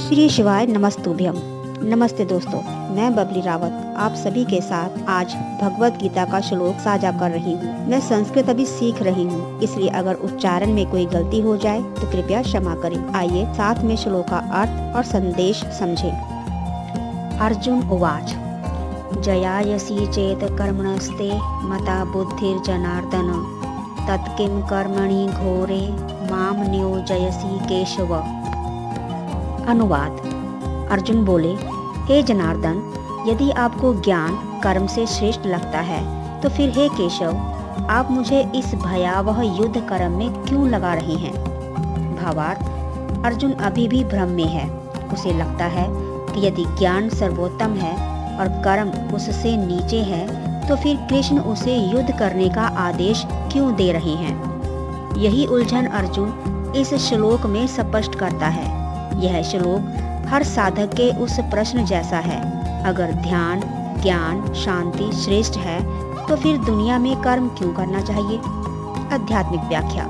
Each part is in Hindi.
श्री शिवाय नमस्तुभ्यम। नमस्ते दोस्तों, मैं बबली रावत आप सभी के साथ आज भगवत गीता का श्लोक साझा कर रही हूँ। मैं संस्कृत अभी सीख रही हूँ, इसलिए अगर उच्चारण में कोई गलती हो जाए तो कृपया क्षमा करें। आइए साथ में श्लोक का अर्थ और संदेश समझें। अर्जुन उवाच जयायसी चेत कर्मणस्ते मता बुद्धिर्जनार्दन तत्किं कर्मणि घोरे माम नियोजयसि केशव। अनुवाद। अर्जुन बोले, हे जनार्दन, यदि आपको ज्ञान कर्म से श्रेष्ठ लगता है तो फिर हे केशव, आप मुझे इस भयावह युद्ध कर्म में क्यों लगा रहे हैं। भावार्थ, अर्जुन अभी भी भ्रम में है। उसे लगता है कि यदि ज्ञान सर्वोत्तम है और कर्म उससे नीचे है तो फिर कृष्ण उसे युद्ध करने का आदेश क्यों दे रहे हैं। यही उलझन अर्जुन इस श्लोक में स्पष्ट करता है। यह श्लोक हर साधक के उस प्रश्न जैसा है, अगर ध्यान, ज्ञान, शांति श्रेष्ठ है तो फिर दुनिया में कर्म क्यों करना चाहिए। आध्यात्मिक व्याख्या।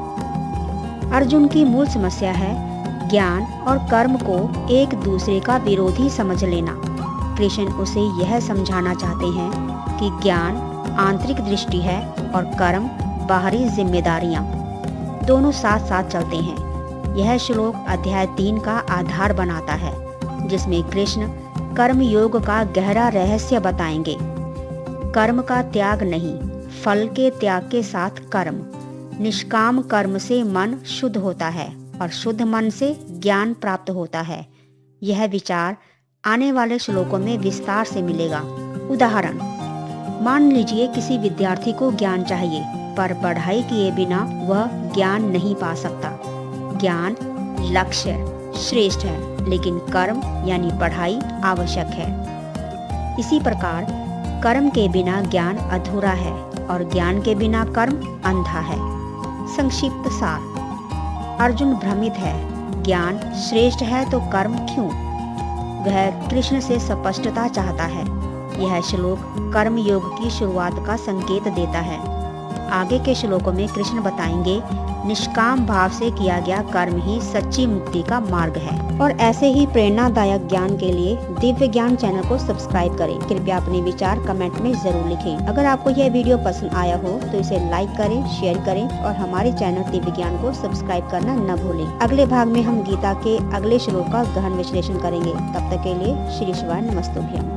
अर्जुन की मूल समस्या है ज्ञान और कर्म को एक दूसरे का विरोधी समझ लेना। कृष्ण उसे यह समझाना चाहते हैं कि ज्ञान आंतरिक दृष्टि है और कर्म बाहरी जिम्मेदारियां, दोनों साथ साथ चलते हैं। यह श्लोक अध्याय 3 का आधार बनाता है, जिसमें कृष्ण कर्म योग का गहरा रहस्य बताएंगे। कर्म का त्याग नहीं, फल के त्याग के साथ कर्म। निष्काम कर्म से मन शुद्ध होता है और शुद्ध मन से ज्ञान प्राप्त होता है। यह विचार आने वाले श्लोकों में विस्तार से मिलेगा। उदाहरण, मान लीजिए किसी विद्यार्थी को ज्ञान चाहिए, पर पढ़ाई किए बिना वह ज्ञान नहीं पा सकता। ज्ञान लक्ष्य श्रेष्ठ है, लेकिन कर्म यानी पढ़ाई आवश्यक है। इसी प्रकार कर्म के बिना ज्ञान अधूरा है और ज्ञान के बिना कर्म अंधा है। संक्षिप्त सार। अर्जुन भ्रमित है, ज्ञान श्रेष्ठ है तो कर्म क्यों। वह कृष्ण से स्पष्टता चाहता है। यह श्लोक कर्म योग की शुरुआत का संकेत देता है। आगे के श्लोकों में कृष्ण बताएंगे निष्काम भाव से किया गया कर्म ही सच्ची मुक्ति का मार्ग है। और ऐसे ही प्रेरणादायक ज्ञान के लिए दिव्य ज्ञान चैनल को सब्सक्राइब करें। कृपया अपने विचार कमेंट में जरूर लिखें। अगर आपको यह वीडियो पसंद आया हो तो इसे लाइक करें, शेयर करें और हमारे चैनल दिव्य ज्ञान को सब्सक्राइब करना न भूलें। अगले भाग में हम गीता के अगले श्लोक का गहन विश्लेषण करेंगे। तब तक के लिए श्री शिवाय नमस्तुभ्यम।